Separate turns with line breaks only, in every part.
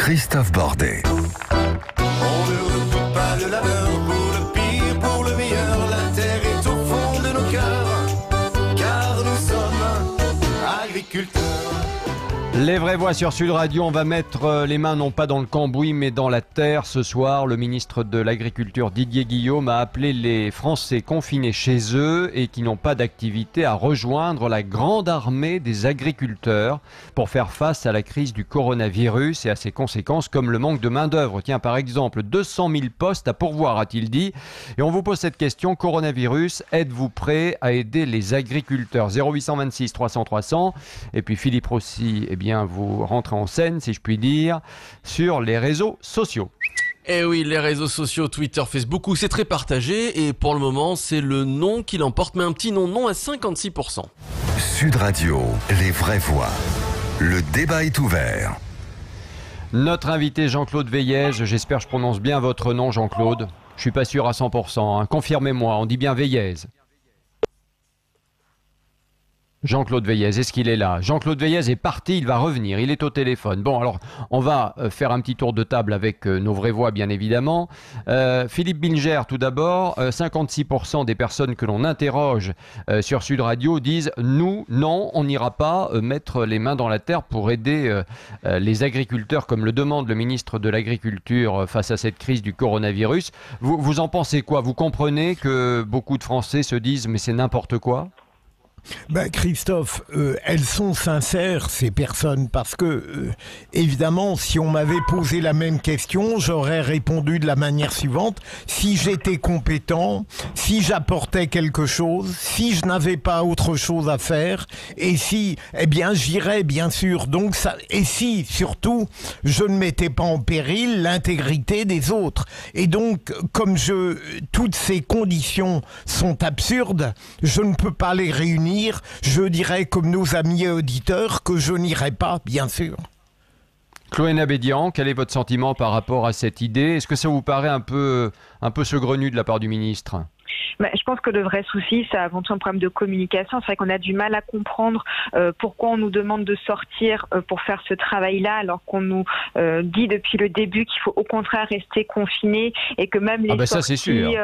Christophe Bordet.
On ne redoute pas le labeur, pour le pire, pour le meilleur. La terre est au fond de nos cœurs, car nous sommes agriculteurs.
Les vraies voix sur Sud Radio, on va mettre les mains non pas dans le cambouis mais dans la terre. Ce soir, le ministre de l'Agriculture Didier Guillaume a appelé les Français confinés chez eux et qui n'ont pas d'activité à rejoindre la grande armée des agriculteurs pour faire face à la crise du coronavirus et à ses conséquences comme le manque de main-d'œuvre. Tiens, par exemple, 200 000 postes à pourvoir, a-t-il dit. Et on vous pose cette question, coronavirus, êtes-vous prêt à aider les agriculteurs? 0826 300 300. Et puis Philippe Rossi, eh bien, vous rentrez en scène, si je puis dire, sur les réseaux sociaux.
Eh oui, les réseaux sociaux, Twitter, Facebook, c'est très partagé et pour le moment, c'est le non qui l'emporte, mais un petit non à 56%.
Sud Radio, les vraies voix. Le débat est ouvert.
Notre invité Jean-Claude Veillez, j'espère que je prononce bien votre nom, Jean-Claude. Je suis pas sûr à 100%, hein. Confirmez-moi, on dit bien Veillez. Jean-Claude Veillez, est-ce qu'il est là? Jean-Claude Veillez est parti, il va revenir, il est au téléphone. Bon, alors, on va faire un petit tour de table avec nos vraies voix, bien évidemment. Philippe Bilger, tout d'abord, 56% des personnes que l'on interroge sur Sud Radio disent « Nous, non, on n'ira pas mettre les mains dans la terre pour aider les agriculteurs, comme le demande le ministre de l'Agriculture face à cette crise du coronavirus. » Vous en pensez quoi? Vous comprenez que beaucoup de Français se disent « Mais c'est n'importe quoi ».
Ben Christophe, elles sont sincères ces personnes parce que évidemment si on m'avait posé la même question j'aurais répondu de la manière suivante: si j'étais compétent, si j'apportais quelque chose, si je n'avais pas autre chose à faire et si, eh bien j'irais bien sûr, donc ça, et si surtout je ne mettais pas en péril l'intégrité des autres. Et donc comme toutes ces conditions sont absurdes, je ne peux pas les réunir. Je dirais comme nos amis auditeurs que je n'irai pas, bien sûr.
Chloé Nabédian, quel est votre sentiment par rapport à cette idée? Est-ce que ça vous paraît un peu saugrenu de la part du ministre?
Je pense que le vrai souci, c'est avant tout un problème de communication. C'est vrai qu'on a du mal à comprendre pourquoi on nous demande de sortir pour faire ce travail-là, alors qu'on nous dit depuis le début qu'il faut au contraire rester confiné et que même les sorties,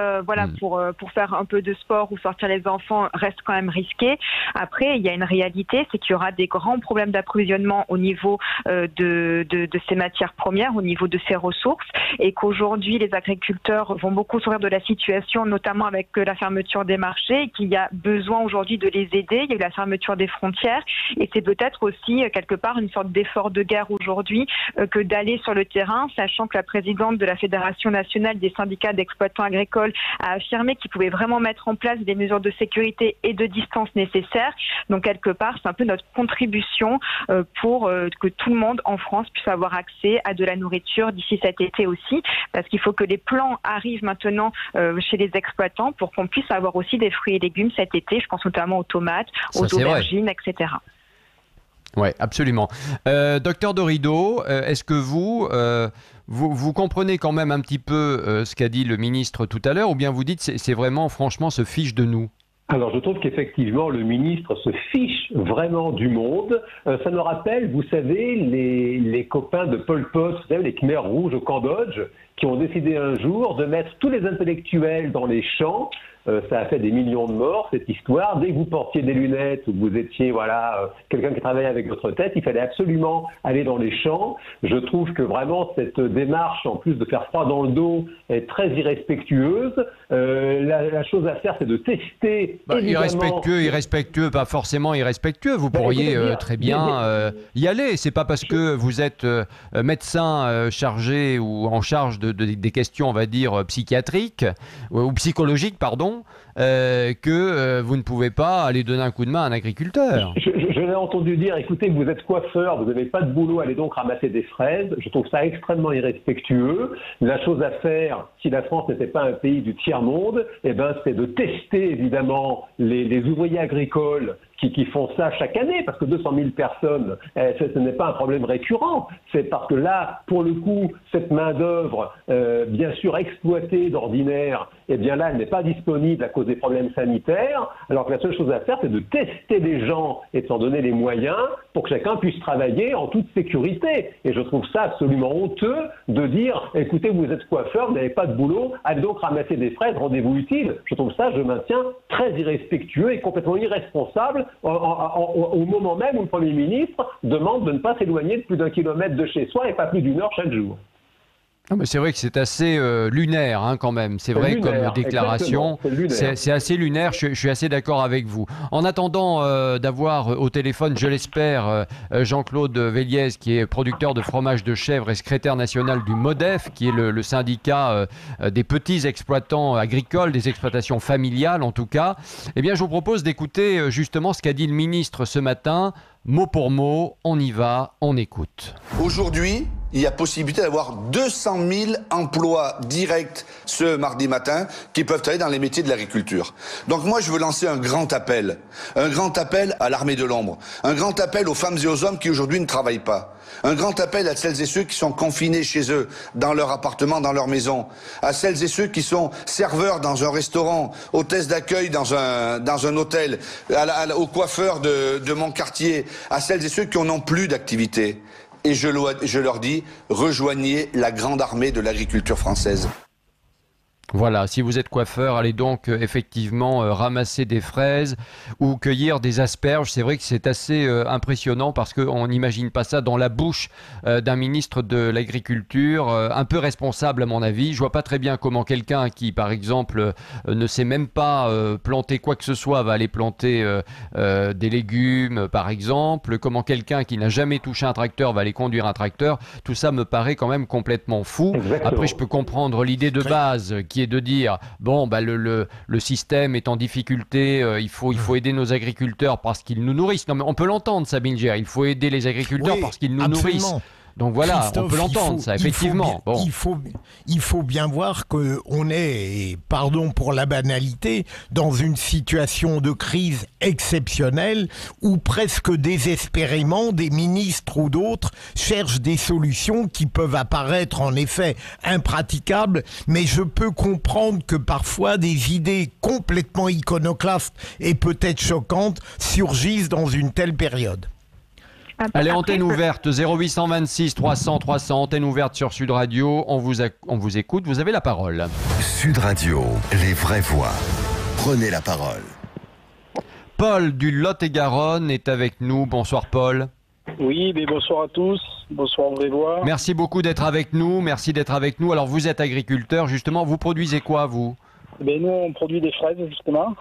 pour faire un peu de sport ou sortir les enfants restent quand même risqués. Après, il y a une réalité, c'est qu'il y aura des grands problèmes d'approvisionnement au niveau de ces matières premières, au niveau de ces ressources, et qu'aujourd'hui les agriculteurs vont beaucoup souffrir de la situation, notamment avec la fermeture des marchés, et qu'il y a besoin aujourd'hui de les aider. Il y a eu la fermeture des frontières et c'est peut-être aussi quelque part une sorte d'effort de guerre aujourd'hui que d'aller sur le terrain, sachant que la présidente de la Fédération nationale des syndicats d'exploitants agricoles a affirmé qu'il pouvait vraiment mettre en place des mesures de sécurité et de distance nécessaires. Donc quelque part, c'est un peu notre contribution pour que tout le monde en France puisse avoir accès à de la nourriture d'ici cet été aussi, parce qu'il faut que les plans arrivent maintenant chez les exploitants pour qu'on puisse avoir aussi des fruits et légumes cet été. Je pense notamment aux tomates, aux aubergines, etc.
Oui, absolument. Docteur Dorido, est-ce que vous comprenez quand même un petit peu ce qu'a dit le ministre tout à l'heure, ou bien vous dites c'est vraiment, franchement, se fiche de nous?
Alors je trouve qu'effectivement le ministre se fiche vraiment du monde. Ça me rappelle, vous savez, les copains de Pol Pot, vous savez, les Khmers rouges au Cambodge, qui ont décidé un jour de mettre tous les intellectuels dans les champs. Ça a fait des millions de morts, cette histoire. Dès que vous portiez des lunettes ou que vous étiez quelqu'un qui travaillait avec votre tête, il fallait absolument aller dans les champs. Je trouve que vraiment cette démarche, en plus de faire froid dans le dos, est très irrespectueuse. La chose à faire, c'est de tester.
Irrespectueux, pas forcément irrespectueux. Vous pourriez très bien y aller. C'est pas parce que vous êtes médecin chargé ou en charge des questions, on va dire, psychiatriques ou psychologiques, pardon, que vous ne pouvez pas aller donner un coup de main à un agriculteur.
Je l'ai entendu dire, écoutez, vous êtes coiffeur, vous n'avez pas de boulot, allez donc ramasser des fraises. Je trouve ça extrêmement irrespectueux. La chose à faire, si la France n'était pas un pays du tiers-monde, c'est de tester évidemment les ouvriers agricoles qui font ça chaque année, parce que 200 000 personnes, ce n'est pas un problème récurrent. C'est parce que là, pour le coup, cette main-d'œuvre, bien sûr exploitée d'ordinaire, eh bien là, elle n'est pas disponible à cause des problèmes sanitaires, alors que la seule chose à faire, c'est de tester les gens et de s'en donner les moyens pour que chacun puisse travailler en toute sécurité. Et je trouve ça absolument honteux de dire, écoutez, vous êtes coiffeur, vous n'avez pas de boulot, allez donc ramasser des fraises, rendez-vous utile. Je trouve ça, je maintiens, très irrespectueux et complètement irresponsable au moment même où le Premier ministre demande de ne pas s'éloigner de plus d'1 kilomètre de chez soi et pas plus d'1 heure chaque jour.
Non, mais c'est vrai que c'est assez lunaire hein, quand même. C'est vrai
lunaire,
comme déclaration. C'est assez lunaire. Je suis assez d'accord avec vous. En attendant d'avoir au téléphone, je l'espère, Jean-Claude Véliez, qui est producteur de fromage de chèvre et secrétaire national du MODEF, qui est le syndicat des petits exploitants agricoles, des exploitations familiales en tout cas. Eh bien, je vous propose d'écouter justement ce qu'a dit le ministre ce matin. Mot pour mot, on y va, on écoute.
Aujourd'hui, il y a possibilité d'avoir 200 000 emplois directs ce mardi matin qui peuvent aller dans les métiers de l'agriculture. Donc moi, je veux lancer un grand appel à l'armée de l'ombre, un grand appel aux femmes et aux hommes qui aujourd'hui ne travaillent pas. Un grand appel à celles et ceux qui sont confinés chez eux, dans leur appartement, dans leur maison. À celles et ceux qui sont serveurs dans un restaurant, hôtesses d'accueil dans un hôtel, aux coiffeurs de mon quartier, à celles et ceux qui n'ont plus d'activité. Et je leur dis, rejoignez la grande armée de l'agriculture française.
Voilà, si vous êtes coiffeur, allez donc effectivement ramasser des fraises ou cueillir des asperges. C'est vrai que c'est assez impressionnant parce qu'on n'imagine pas ça dans la bouche d'un ministre de l'Agriculture, un peu responsable à mon avis. Je vois pas très bien comment quelqu'un qui, par exemple, ne sait même pas planter quoi que ce soit va aller planter des légumes, par exemple. Comment quelqu'un qui n'a jamais touché un tracteur va aller conduire un tracteur. Tout ça me paraît quand même complètement fou.
Exactement.
Après, je peux comprendre l'idée de base qui est de dire bon bah le système est en difficulté, il faut aider nos agriculteurs parce qu'ils nous nourrissent. Non mais on peut l'entendre ça, Bilger, il faut aider les agriculteurs parce qu'ils nous nourrissent. Donc voilà,
Christophe,
on peut l'entendre ça, effectivement.
Il faut bien voir qu'on est, et pardon pour la banalité, dans une situation de crise exceptionnelle où presque désespérément des ministres ou d'autres cherchent des solutions qui peuvent apparaître en effet impraticables, mais je peux comprendre que parfois des idées complètement iconoclastes et peut-être choquantes surgissent dans une telle période.
Allez, antenne ouverte, 0826 300 300, antenne ouverte sur Sud Radio, on vous écoute, vous avez la parole.
Sud Radio, les vraies voix. Prenez la parole.
Paul du Lot-et-Garonne est avec nous, bonsoir Paul.
Oui, mais bonsoir à tous, bonsoir vraies voix.
Merci beaucoup d'être avec nous, Alors vous êtes agriculteur, justement, vous produisez quoi vous ?
Ben nous, on produit des fraises, justement.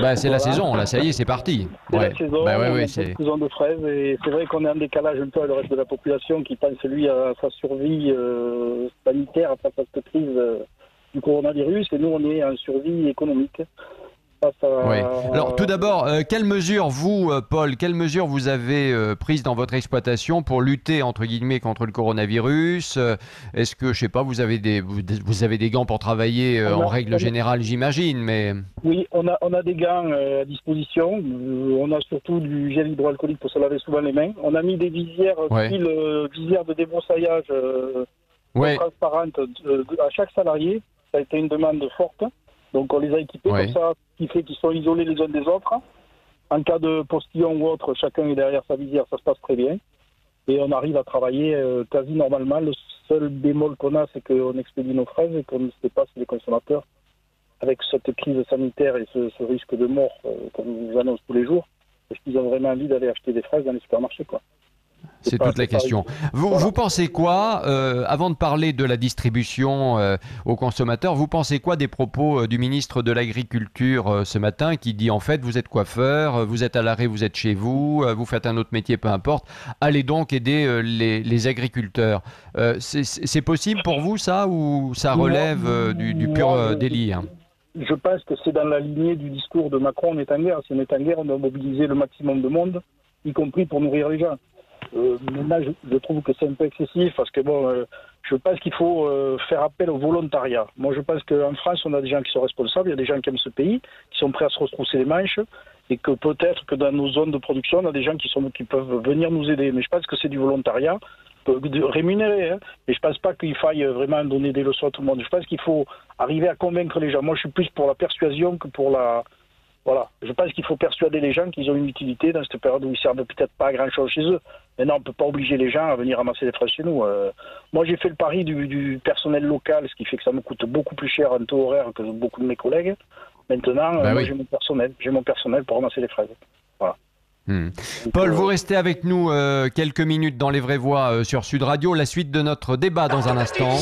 Bah, c'est la saison, là, ça y est, c'est parti.
C'est la saison,
bah,
on a une saison de fraises, et c'est vrai qu'on est en décalage un peu avec le reste de la population qui pense, lui, à sa survie sanitaire face à cette crise du coronavirus, et nous, on est en survie économique.
Oui. Alors tout d'abord, quelles mesures vous, Paul, vous avez prises dans votre exploitation pour lutter entre guillemets contre le coronavirus ? Est-ce que, je sais pas, vous avez des gants pour travailler en règle générale, j'imagine, mais... Oui,
on a des gants à disposition. On a surtout du gel hydroalcoolique pour se laver souvent les mains. On a mis des visières, visières de débroussaillage transparentes à chaque salarié. Ça a été une demande forte. Donc on les a équipés comme ça, ce qui fait qu'ils sont isolés les uns des autres. En cas de postillon ou autre, chacun est derrière sa visière, ça se passe très bien. Et on arrive à travailler quasi normalement. Le seul bémol qu'on a, c'est qu'on expédie nos fraises et qu'on ne sait pas si les consommateurs, avec cette crise sanitaire et ce risque de mort qu'on nous annonce tous les jours, est-ce qu'ils ont vraiment envie d'aller acheter des fraises dans les supermarchés, quoi.
C'est toute la question. Vous pensez quoi, avant de parler de la distribution aux consommateurs, vous pensez quoi des propos du ministre de l'Agriculture ce matin qui dit en fait vous êtes coiffeur, vous êtes à l'arrêt, vous êtes chez vous, vous faites un autre métier, peu importe, allez donc aider les agriculteurs. C'est possible pour vous ça ou ça relève du pur délire ?
Je pense que c'est dans la lignée du discours de Macron, on est en guerre. Si on est en guerre, on doit mobiliser le maximum de monde, y compris pour nourrir les gens. Maintenant, je trouve que c'est un peu excessif parce que je pense qu'il faut faire appel au volontariat. Moi, je pense qu'en France, on a des gens qui sont responsables, il y a des gens qui aiment ce pays, qui sont prêts à se retrousser les manches et que peut-être que dans nos zones de production, on a des gens qui peuvent venir nous aider. Mais je pense que c'est du volontariat rémunéré. Hein. Mais je pense pas qu'il faille vraiment donner des leçons à tout le monde. Je pense qu'il faut arriver à convaincre les gens. Moi, je suis plus pour la persuasion que pour la... Voilà. Je pense qu'il faut persuader les gens qu'ils ont une utilité dans cette période où ils servent peut-être pas à grand-chose chez eux. Maintenant, on ne peut pas obliger les gens à venir ramasser les fraises chez nous. Moi, j'ai fait le pari du personnel local, ce qui fait que ça me coûte beaucoup plus cher en taux horaire que beaucoup de mes collègues. Maintenant, moi, j'ai mon personnel pour ramasser les fraises. Voilà.
Paul, vous restez avec nous quelques minutes dans Les Vraies Voix sur Sud Radio. La suite de notre débat dans un instant.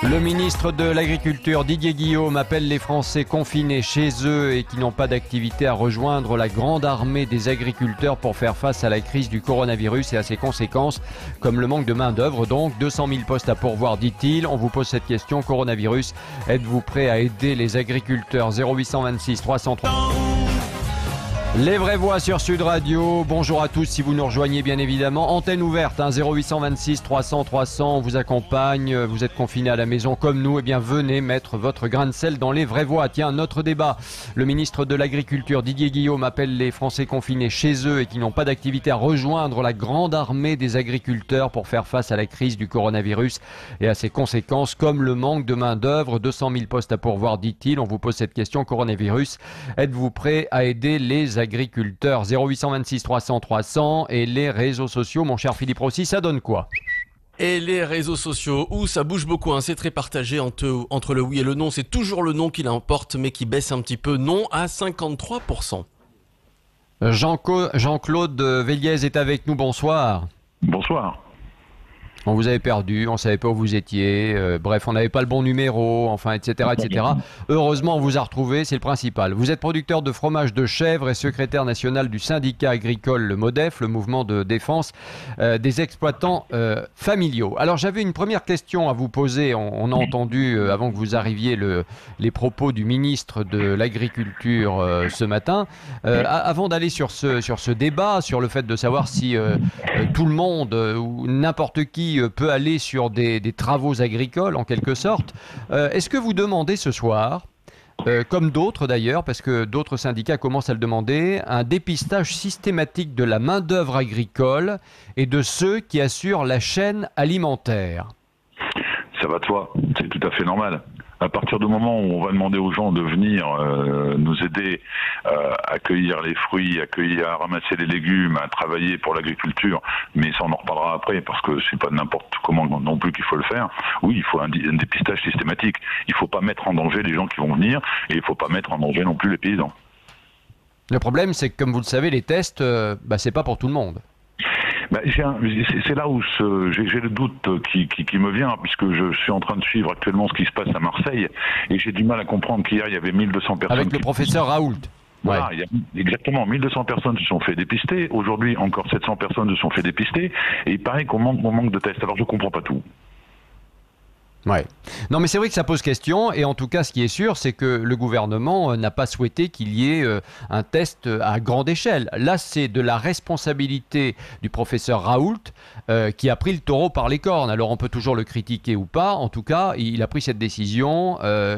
Le ministre de l'Agriculture, Didier Guillaume, appelle les Français confinés chez eux et qui n'ont pas d'activité à rejoindre la grande armée des agriculteurs pour faire face à la crise du coronavirus et à ses conséquences, comme le manque de main-d'œuvre. Donc, 200 000 postes à pourvoir, dit-il. On vous pose cette question, coronavirus, êtes-vous prêt à aider les agriculteurs? 0826 303. Les Vraies Voix sur Sud Radio. Bonjour à tous si vous nous rejoignez bien évidemment. Antenne ouverte, 0826 300 300. On vous accompagne. Vous êtes confinés à la maison comme nous. Eh bien, venez mettre votre grain de sel dans Les Vraies Voix. Tiens, notre débat. Le ministre de l'Agriculture, Didier Guillaume, appelle les Français confinés chez eux et qui n'ont pas d'activité à rejoindre la grande armée des agriculteurs pour faire face à la crise du coronavirus et à ses conséquences, comme le manque de main-d'œuvre. 200 000 postes à pourvoir, dit-il. On vous pose cette question, coronavirus. Êtes-vous prêt à aider les agriculteurs? 0826 300 300. Et les réseaux sociaux, mon cher Philippe Rossi, ça donne quoi?
Et les réseaux sociaux, où ça bouge beaucoup, hein, c'est très partagé entre le oui et le non. C'est toujours le non qui l'emporte, mais qui baisse un petit peu. Non à 53%.
Jean-Claude Véliez est avec nous, bonsoir.
Bonsoir.
On vous avait perdu, on ne savait pas où vous étiez, bref, on n'avait pas le bon numéro, enfin, etc., etc. Heureusement, on vous a retrouvé, c'est le principal. Vous êtes producteur de fromage de chèvre et secrétaire national du syndicat agricole, le MODEF, le mouvement de défense des exploitants familiaux. Alors, j'avais une première question à vous poser. On a entendu, avant que vous arriviez, les propos du ministre de l'Agriculture ce matin. Avant d'aller sur ce débat, sur le fait de savoir si tout le monde ou n'importe qui peut aller sur des travaux agricoles en quelque sorte. Est-ce que vous demandez ce soir, comme d'autres d'ailleurs, parce que d'autres syndicats commencent à le demander, un dépistage systématique de la main-d'œuvre agricole et de ceux qui assurent la chaîne alimentaire?
Ça va de soi, c'est tout à fait normal. À partir du moment où on va demander aux gens de venir nous aider à cueillir les fruits, à ramasser les légumes, à travailler pour l'agriculture, mais ça on en reparlera après parce que c'est pas n'importe comment non plus qu'il faut le faire. Oui, il faut un dépistage systématique. Il faut pas mettre en danger les gens qui vont venir et il faut pas mettre en danger non plus les paysans.
Le problème, c'est que comme vous le savez, les tests, c'est pas pour tout le monde.
C'est là où j'ai le doute qui me vient, puisque je suis en train de suivre actuellement ce qui se passe à Marseille, et j'ai du mal à comprendre qu'hier, il y avait 1200 personnes...
Avec le professeur Raoult.
Voilà, il y a exactement 1200 personnes se sont fait dépister, aujourd'hui encore 700 personnes se sont fait dépister, et il paraît qu'on manque de tests, alors je comprends pas tout.
Ouais. Non, mais c'est vrai que ça pose question, et en tout cas, ce qui est sûr, c'est que le gouvernement n'a pas souhaité qu'il y ait un test à grande échelle. Là, c'est de la responsabilité du professeur Raoult qui a pris le taureau par les cornes. Alors, on peut toujours le critiquer ou pas. En tout cas, il a pris cette décision,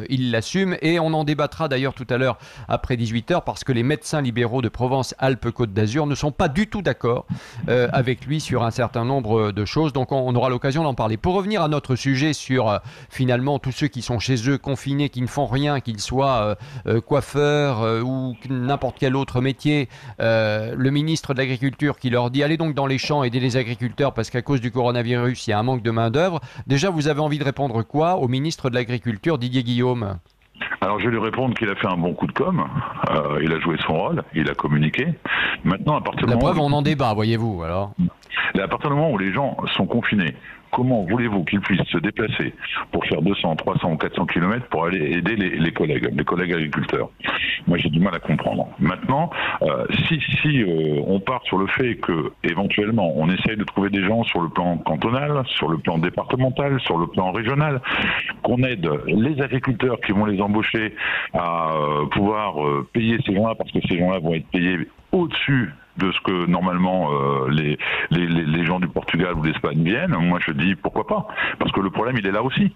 il l'assume, et on en débattra d'ailleurs tout à l'heure après 18h, parce que les médecins libéraux de Provence-Alpes-Côte d'Azur ne sont pas du tout d'accord avec lui sur un certain nombre de choses. Donc, on aura l'occasion d'en parler. Pour revenir à notre sujet sur finalement tous ceux qui sont chez eux confinés, qui ne font rien, qu'ils soient coiffeurs ou n'importe quel autre métier, le ministre de l'Agriculture qui leur dit allez donc dans les champs, aider les agriculteurs parce qu'à cause du coronavirus il y a un manque de main d'œuvre. Déjà, vous avez envie de répondre quoi au ministre de l'Agriculture, Didier Guillaume?
Alors je vais lui répondre qu'il a fait un bon coup de com', il a joué son rôle, il a communiqué. Maintenant, à partir du moment...
La preuve, on en débat, voyez-vous, alors.
À partir du moment où les gens sont confinés, comment voulez-vous qu'ils puissent se déplacer pour faire 200, 300 ou 400 km pour aller aider les collègues agriculteurs? Moi, j'ai du mal à comprendre. Maintenant, si on part sur le fait que, éventuellement, on essaye de trouver des gens sur le plan cantonal, sur le plan départemental, sur le plan régional, qu'on aide les agriculteurs qui vont les embaucher à pouvoir payer ces gens-là, parce que ces gens-là vont être payés au-dessus de ce que normalement les gens du Portugal ou d'Espagne viennent, moi je dis pourquoi pas, parce que le problème il est là aussi.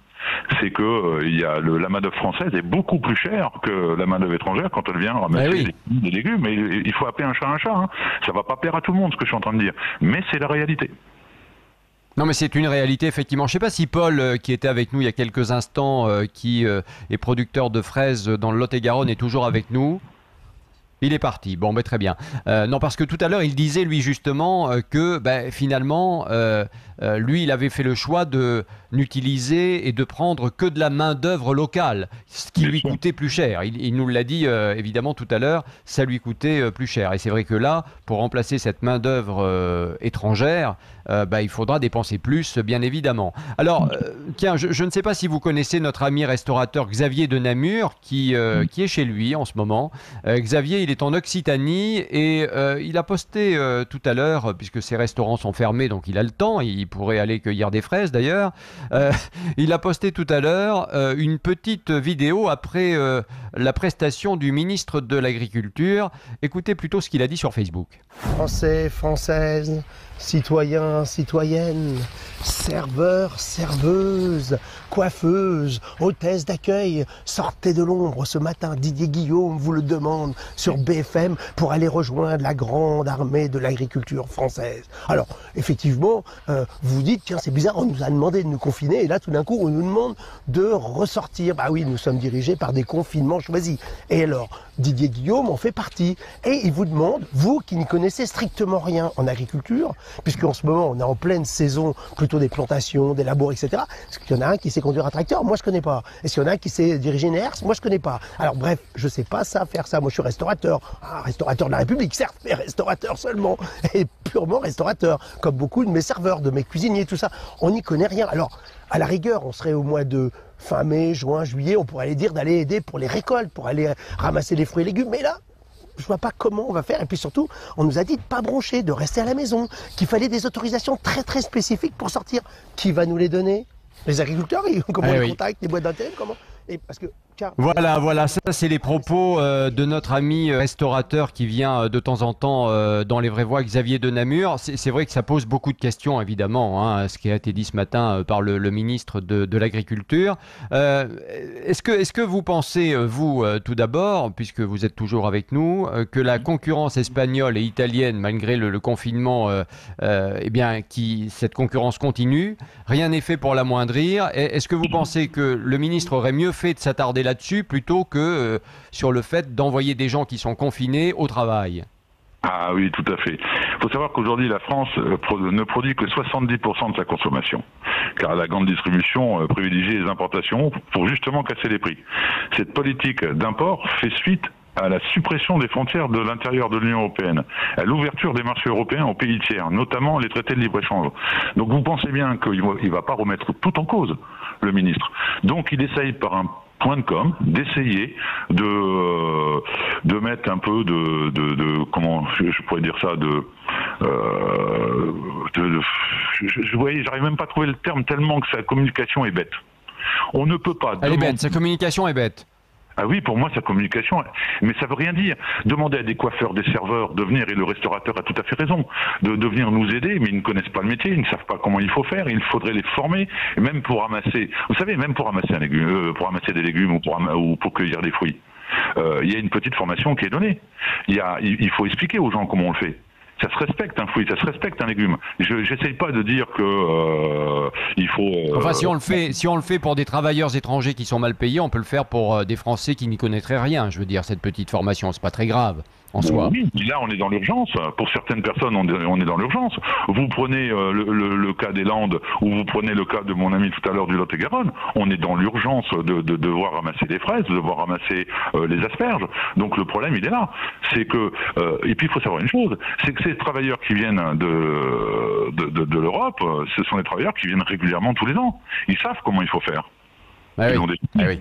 c'est que la main-d'œuvre française est beaucoup plus chère que la main-d'œuvre étrangère quand elle vient ramasser des légumes. Mais il faut appeler un chat un chat. Hein. Ça va pas plaire à tout le monde ce que je suis en train de dire, mais c'est la réalité.
Non, mais c'est une réalité, effectivement. Je ne sais pas si Paul, qui était avec nous il y a quelques instants, qui est producteur de fraises dans le Lot-et-Garonne, est toujours avec nous. Il est parti. Bon, mais très bien. Non, parce que tout à l'heure, il disait, lui, justement, que finalement, lui, il avait fait le choix de n'utiliser et de prendre que de la main-d'œuvre locale, ce qui lui coûtait plus cher. Il nous l'a dit, évidemment, tout à l'heure, ça lui coûtait plus cher. Et c'est vrai que là, pour remplacer cette main-d'œuvre étrangère, il faudra dépenser plus, bien évidemment. Alors, tiens, je ne sais pas si vous connaissez notre ami restaurateur Xavier de Namur, qui est chez lui en ce moment. Xavier, il est en Occitanie et il a posté tout à l'heure, puisque ses restaurants sont fermés, donc il a le temps, il pourrait aller cueillir des fraises d'ailleurs. Il a posté tout à l'heure une petite vidéo après la prestation du ministre de l'Agriculture. Écoutez plutôt ce qu'il a dit sur Facebook.
Français, Françaises, citoyens, citoyennes, serveurs, serveuses, coiffeuses, hôtesses d'accueil, sortez de l'ombre ce matin. Didier Guillaume vous le demande sur BFM pour aller rejoindre la grande armée de l'agriculture française. Alors, effectivement, vous vous dites, tiens, c'est bizarre, on nous a demandé de nous confiner et là, tout d'un coup, on nous demande de ressortir. Bah oui, nous sommes dirigés par des confinements choisis. Et alors, Didier Guillaume en fait partie. Et il vous demande, vous qui n'y connaissez strictement rien en agriculture, puisqu'en ce moment, on est en pleine saison plutôt des plantations, des labours, etc. Est-ce qu'il y en a un qui sait conduire un tracteur? Moi, je connais pas. Est-ce qu'il y en a un qui sait diriger une herse? Moi, je connais pas. Alors bref, je sais pas faire ça. Moi, je suis restaurateur. Un restaurateur de la République, certes, mais restaurateur seulement. Et purement restaurateur. Comme beaucoup de mes serveurs, de mes cuisiniers, tout ça. On n'y connaît rien. Alors, à la rigueur, on serait au mois de fin mai, juin, juillet, on pourrait aller dire d'aller aider pour les récoltes, pour aller ramasser les fruits et légumes. Mais là, je vois pas comment on va faire. Et puis surtout, on nous a dit de pas broncher, de rester à la maison, qu'il fallait des autorisations très très spécifiques pour sortir. Qui va nous les donner? Les agriculteurs? Comment on les contacte? Les boîtes d'intérim? Comment? Et parce que
Voilà, ça c'est les propos de notre ami restaurateur qui vient de temps en temps dans Les Vraies Voix, Xavier de Namur. C'est vrai que ça pose beaucoup de questions, évidemment, hein, ce qui a été dit ce matin par le ministre de l'Agriculture. Est-ce que vous pensez, vous, tout d'abord, puisque vous êtes toujours avec nous, que la concurrence espagnole et italienne, malgré le confinement, cette concurrence continue, rien n'est fait pour l'amoindrir. Est-ce que vous pensez que le ministre aurait mieux fait de s'attarder là-dessus plutôt que sur le fait d'envoyer des gens qui sont confinés au travail?
Ah oui, tout à fait. Il faut savoir qu'aujourd'hui, la France ne produit que 70% de sa consommation, car la grande distribution privilégie les importations pour justement casser les prix. Cette politique d'import fait suite à la suppression des frontières de l'intérieur de l'Union européenne, à l'ouverture des marchés européens aux pays tiers, notamment les traités de libre-échange. Donc vous pensez bien qu'il ne va pas remettre tout en cause, le ministre. Donc il essaye par un point de com d'essayer de mettre un peu de comment je pourrais dire ça, j'arrive même pas à trouver le terme tellement que sa communication est bête. On ne peut pas.
Elle est bête, sa communication est bête.
Ah oui, pour moi, sa communication, mais ça veut rien dire. Demander à des coiffeurs, des serveurs de venir, et le restaurateur a tout à fait raison, de venir nous aider, mais ils ne connaissent pas le métier, ils ne savent pas comment il faut faire, il faudrait les former, et même pour ramasser, vous savez, même pour ramasser pour ramasser des légumes ou pour cueillir des fruits. Il y a une petite formation qui est donnée. Il faut expliquer aux gens comment on le fait. Ça se respecte un fruit, ça se respecte un légume. J'essaye pas de dire que il faut.
Enfin, si on le fait pour des travailleurs étrangers qui sont mal payés, on peut le faire pour des Français qui n'y connaîtraient rien. Je veux dire, cette petite formation, c'est pas très grave en soi.
Oui, là on est dans l'urgence. Pour certaines personnes, on est dans l'urgence. Vous prenez le cas des Landes ou vous prenez le cas de mon ami tout à l'heure du Lot-et-Garonne. On est dans l'urgence de devoir ramasser des fraises, de devoir ramasser les asperges. Donc le problème il est là. C'est que et puis il faut savoir une chose, c'est que ces travailleurs qui viennent de l'Europe, ce sont des travailleurs qui viennent régulièrement tous les ans. Ils savent comment il faut faire.
Ah oui.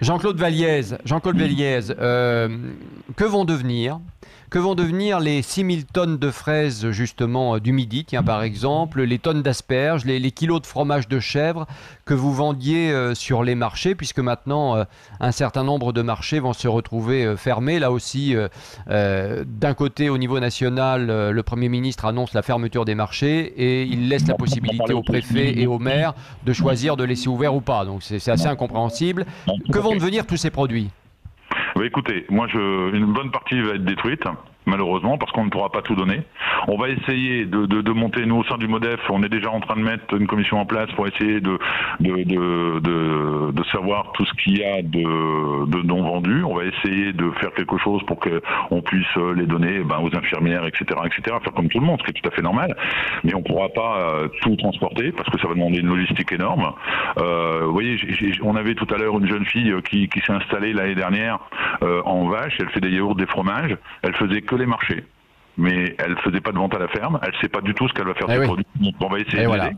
Jean-Claude Valliez, que vont devenir Que vont devenir les 6000 tonnes de fraises, justement, du Midi, tiens, par exemple, les tonnes d'asperges, les kilos de fromage de chèvre que vous vendiez sur les marchés, puisque maintenant, un certain nombre de marchés vont se retrouver fermés. Là aussi, d'un côté, au niveau national, le Premier ministre annonce la fermeture des marchés et il laisse la possibilité aux préfets et aux maires de choisir de laisser ouvert ou pas. Donc c'est assez incompréhensible. Que vont devenir tous ces produits ?
Écoutez, une bonne partie va être détruite, malheureusement, parce qu'on ne pourra pas tout donner. On va essayer de monter, nous au sein du MODEF, on est déjà en train de mettre une commission en place pour essayer de savoir tout ce qu'il y a de non vendu. On va essayer de faire quelque chose pour qu'on puisse les donner aux infirmières, etc., faire comme tout le monde, ce qui est tout à fait normal. Mais on ne pourra pas tout transporter parce que ça va demander une logistique énorme. Vous voyez, on avait tout à l'heure une jeune fille qui s'est installée l'année dernière en vache. Elle fait des yaourts, des fromages. Elle faisait que les marchés. Mais elle ne faisait pas de vente à la ferme, elle ne sait pas du tout ce qu'elle va faire de ses produits. Donc on va essayer de l'aider.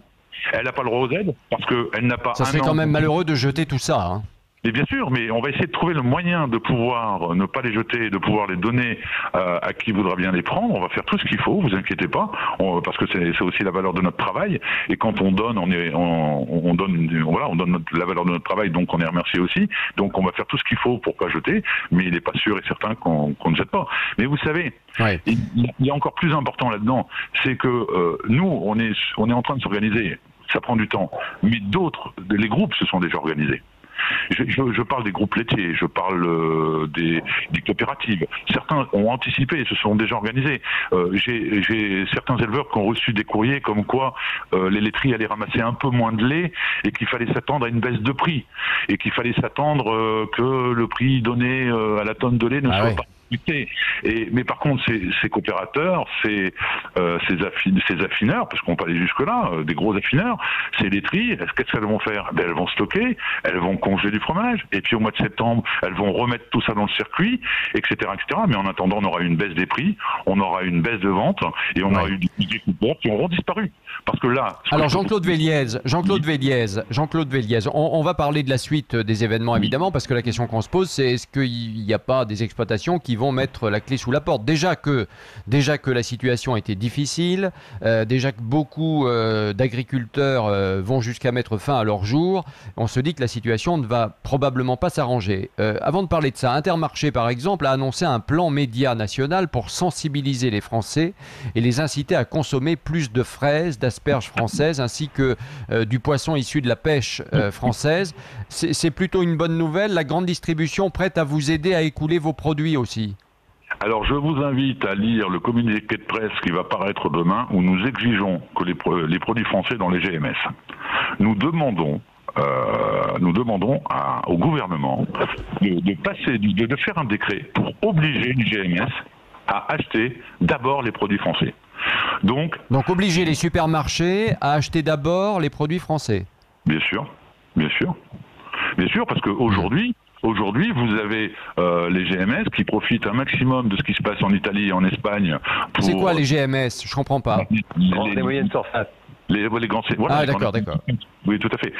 Elle n'a pas le droit aux aides parce qu'elle n'a pas.
Ça serait quand même malheureux de jeter tout ça. Hein.
Et bien sûr, mais on va essayer de trouver le moyen de pouvoir ne pas les jeter, de pouvoir les donner à qui voudra bien les prendre. On va faire tout ce qu'il faut, vous inquiétez pas, parce que c'est aussi la valeur de notre travail. Et quand on donne, on donne la valeur de notre travail, donc on est remercié aussi. Donc on va faire tout ce qu'il faut pour pas jeter, mais il n'est pas sûr et certain qu'on ne jette pas. Mais vous savez, il y a encore plus important là-dedans, c'est que nous, on est en train de s'organiser. Ça prend du temps, mais d'autres, les groupes se sont déjà organisés. Je parle des groupes laitiers, je parle des coopératives. Certains ont anticipé et se sont déjà organisés. J'ai certains éleveurs qui ont reçu des courriers comme quoi les laiteries allaient ramasser un peu moins de lait et qu'il fallait s'attendre à une baisse de prix. Et qu'il fallait s'attendre que le prix donné à la tonne de lait ne soit pas. Mais par contre, ces coopérateurs, ces affineurs, parce qu'on peut aller jusque-là, des gros affineurs, ces laiteries, qu'est-ce qu'elles vont faire ? Elles vont stocker, elles vont congeler du fromage, et puis au mois de septembre, elles vont remettre tout ça dans le circuit, etc., etc. Mais en attendant, on aura une baisse des prix, on aura une baisse de vente, et on aura eu des agriculteurs qui auront disparu. Parce que là...
Alors Jean-Claude Véliez, on va parler de la suite des événements, évidemment, parce que la question qu'on se pose, c'est est-ce qu'il n'y a pas des exploitations qui vont mettre la clé sous la porte. Déjà que la situation était difficile, déjà que beaucoup d'agriculteurs vont jusqu'à mettre fin à leur jour, on se dit que la situation ne va probablement pas s'arranger. Avant de parler de ça, Intermarché, par exemple, a annoncé un plan média national pour sensibiliser les Français et les inciter à consommer plus de fraises, d'asperges françaises, ainsi que du poisson issu de la pêche française. C'est plutôt une bonne nouvelle. La grande distribution prête à vous aider à écouler vos produits aussi.
Alors je vous invite à lire le communiqué de presse qui va paraître demain où nous exigeons que les produits français dans les GMS. Nous demandons au gouvernement de faire un décret pour obliger les GMS à acheter d'abord les produits français. Donc
obliger les supermarchés à acheter d'abord les produits français. Bien sûr,
parce qu'aujourd'hui, vous avez les GMS qui profitent un maximum de ce qui se passe en Italie et en Espagne.
C'est quoi les GMS ? Je comprends pas.
Les moyennes surfaces.
Les grands, voilà,
d'accord.
Oui, tout à fait.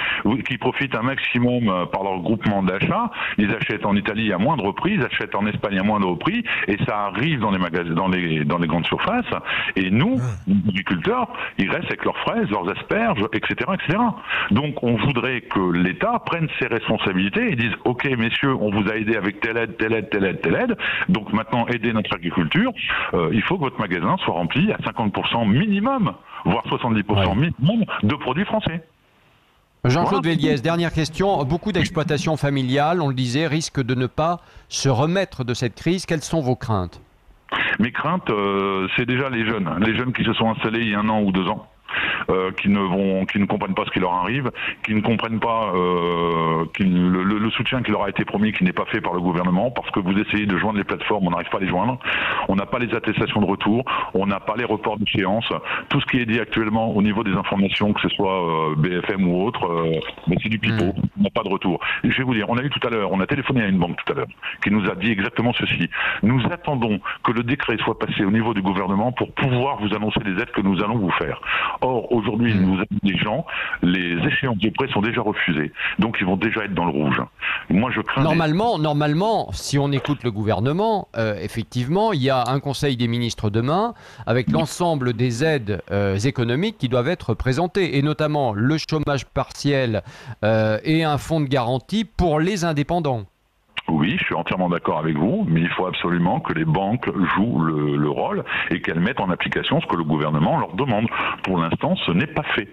Qui profitent un maximum par leur groupement d'achat. Ils achètent en Italie à moindre prix, ils achètent en Espagne à moindre prix, et ça arrive dans les magasins, dans les grandes surfaces. Et nous, les agriculteurs, ils restent avec leurs fraises, leurs asperges, etc., etc. Donc, on voudrait que l'État prenne ses responsabilités et dise, OK, messieurs, on vous a aidé avec telle aide. Donc, maintenant, aidez notre agriculture. Il faut que votre magasin soit rempli à 50% minimum, voire 70% minimum de produits français.
Jean-Claude Véliez, dernière question. Beaucoup d'exploitations familiales, on le disait, risquent de ne pas se remettre de cette crise. Quelles sont vos craintes ?
Mes craintes, c'est déjà les jeunes qui se sont installés il y a 1 an ou 2 ans. Qui ne comprennent pas ce qui leur arrive, qui ne comprennent pas le soutien qui leur a été promis, qui n'est pas fait par le gouvernement, parce que vous essayez de joindre les plateformes, on n'arrive pas à les joindre, on n'a pas les attestations de retour, on n'a pas les reports d'échéance, tout ce qui est dit actuellement au niveau des informations, que ce soit BFM ou autre, c'est du pipeau, on n'a pas de retour. Je vais vous dire, on a téléphoné à une banque tout à l'heure, qui nous a dit exactement ceci. Nous attendons que le décret soit passé au niveau du gouvernement pour pouvoir vous annoncer les aides que nous allons vous faire. Or, Aujourd'hui, nous avons des gens, les échéances de prêt sont déjà refusées, donc ils vont déjà être dans le rouge. Moi, je crains...
Normalement, si on écoute le gouvernement, effectivement, il y a un conseil des ministres demain avec l'ensemble des aides économiques qui doivent être présentées, et notamment le chômage partiel et un fonds de garantie pour les indépendants.
Oui, je suis entièrement d'accord avec vous, mais il faut absolument que les banques jouent le rôle et qu'elles mettent en application ce que le gouvernement leur demande. Pour l'instant, ce n'est pas fait.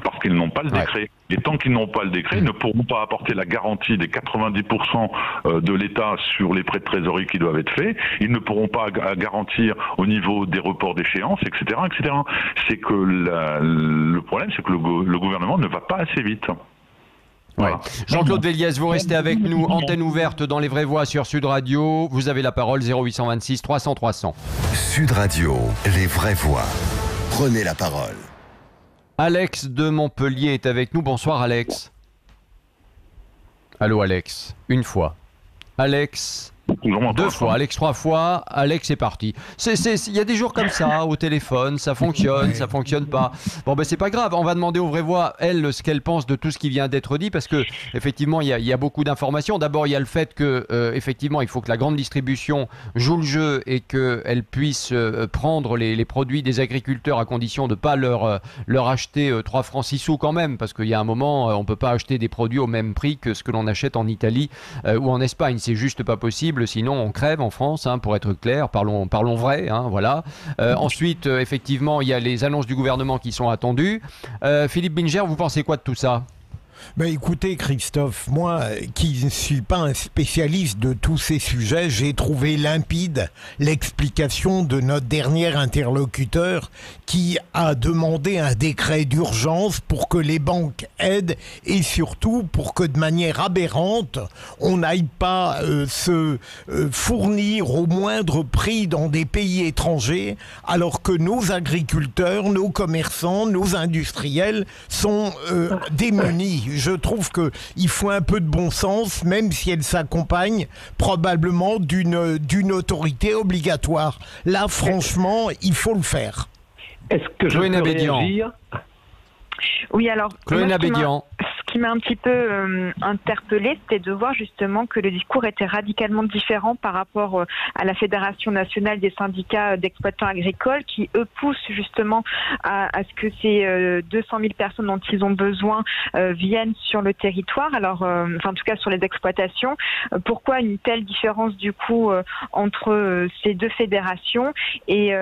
Parce qu'ils n'ont pas le décret. Et tant qu'ils n'ont pas le décret, ils ne pourront pas apporter la garantie des 90% de l'État sur les prêts de trésorerie qui doivent être faits. Ils ne pourront pas garantir au niveau des reports d'échéance, etc., etc. C'est que le problème, c'est que le gouvernement ne va pas assez vite. Voilà.
Jean-Claude Véliès, vous restez avec nous, antenne ouverte dans Les Vraies Voix sur Sud Radio. Vous avez la parole, 0826 300 300.
Sud Radio, Les Vraies Voix. Prenez la parole.
Alex de Montpellier est avec nous. Bonsoir Alex. Allô Alex, une fois. Alex, deux fois. Alex, trois fois. Alex est parti. Il y a des jours comme ça au téléphone, ça fonctionne pas. Bon ben c'est pas grave, on va demander aux Vraies Voix, elle, ce qu'elle pense de tout ce qui vient d'être dit, parce que effectivement il y a beaucoup d'informations. D'abord il y a le fait que effectivement il faut que la grande distribution joue le jeu et qu'elle puisse prendre les produits des agriculteurs à condition de ne pas leur acheter 3 francs 6 sous quand même, parce qu'il y a un moment on peut pas acheter des produits au même prix que ce que l'on achète en Italie ou en Espagne, c'est juste pas possible. Sinon on crève en France, hein, pour être clair, parlons vrai, hein, voilà. Ensuite, effectivement, il y a les annonces du gouvernement qui sont attendues. Philippe Binger, vous pensez quoi de tout ça ?
Ben écoutez Christophe, moi qui ne suis pas un spécialiste de tous ces sujets, j'ai trouvé limpide l'explication de notre dernier interlocuteur qui a demandé un décret d'urgence pour que les banques aident et surtout pour que de manière aberrante, on n'aille pas se fournir au moindre prix dans des pays étrangers alors que nos agriculteurs, nos commerçants, nos industriels sont démunis. Je trouve qu'il faut un peu de bon sens, même si elle s'accompagne probablement d'une autorité obligatoire. Là, franchement, il faut le faire.
Est-ce que je peux réagir ?
Oui, alors,
Chloé Nabédian.
Ce qui m'a un petit peu interpellée, c'était de voir justement que le discours était radicalement différent par rapport à la Fédération nationale des syndicats d'exploitants agricoles qui, eux, poussent justement à ce que ces 200 000 personnes dont ils ont besoin viennent sur le territoire, alors, enfin, en tout cas sur les exploitations. Pourquoi une telle différence du coup entre ces deux fédérations et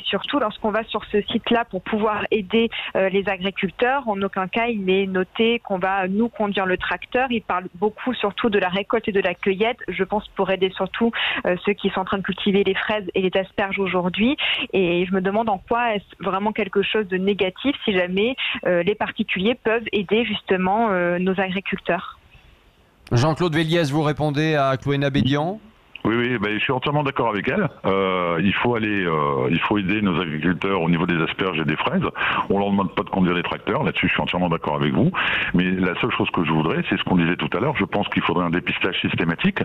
surtout lorsqu'on va sur ce site-là pour pouvoir aider les agriculteurs, en aucun cas il est noté qu'on va nous conduire le tracteur. Il parle beaucoup surtout de la récolte et de la cueillette, je pense pour aider surtout ceux qui sont en train de cultiver les fraises et les asperges aujourd'hui. Et je me demande en quoi est-ce vraiment quelque chose de négatif si jamais les particuliers peuvent aider justement nos agriculteurs.
Jean-Claude Véliès, vous répondez à Chloé Nabédian ?
Oui, ben, je suis entièrement d'accord avec elle. Il faut aider nos agriculteurs au niveau des asperges et des fraises. On leur demande pas de conduire les tracteurs. Là-dessus, je suis entièrement d'accord avec vous. Mais la seule chose que je voudrais, c'est ce qu'on disait tout à l'heure. Je pense qu'il faudrait un dépistage systématique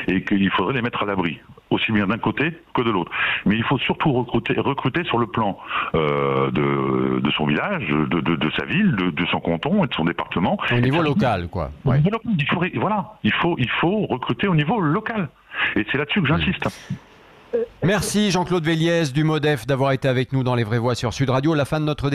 et qu'il faudrait les mettre à l'abri, aussi bien d'un côté que de l'autre. Mais il faut surtout recruter sur le plan de son village, de sa ville, de son canton et de son département.
Au niveau local, quoi. Ouais.
Il faut recruter au niveau local. Et c'est là-dessus que j'insiste.
Merci Jean-Claude Véliès du MODEF d'avoir été avec nous dans Les Vraies Voix sur Sud Radio. La fin de notre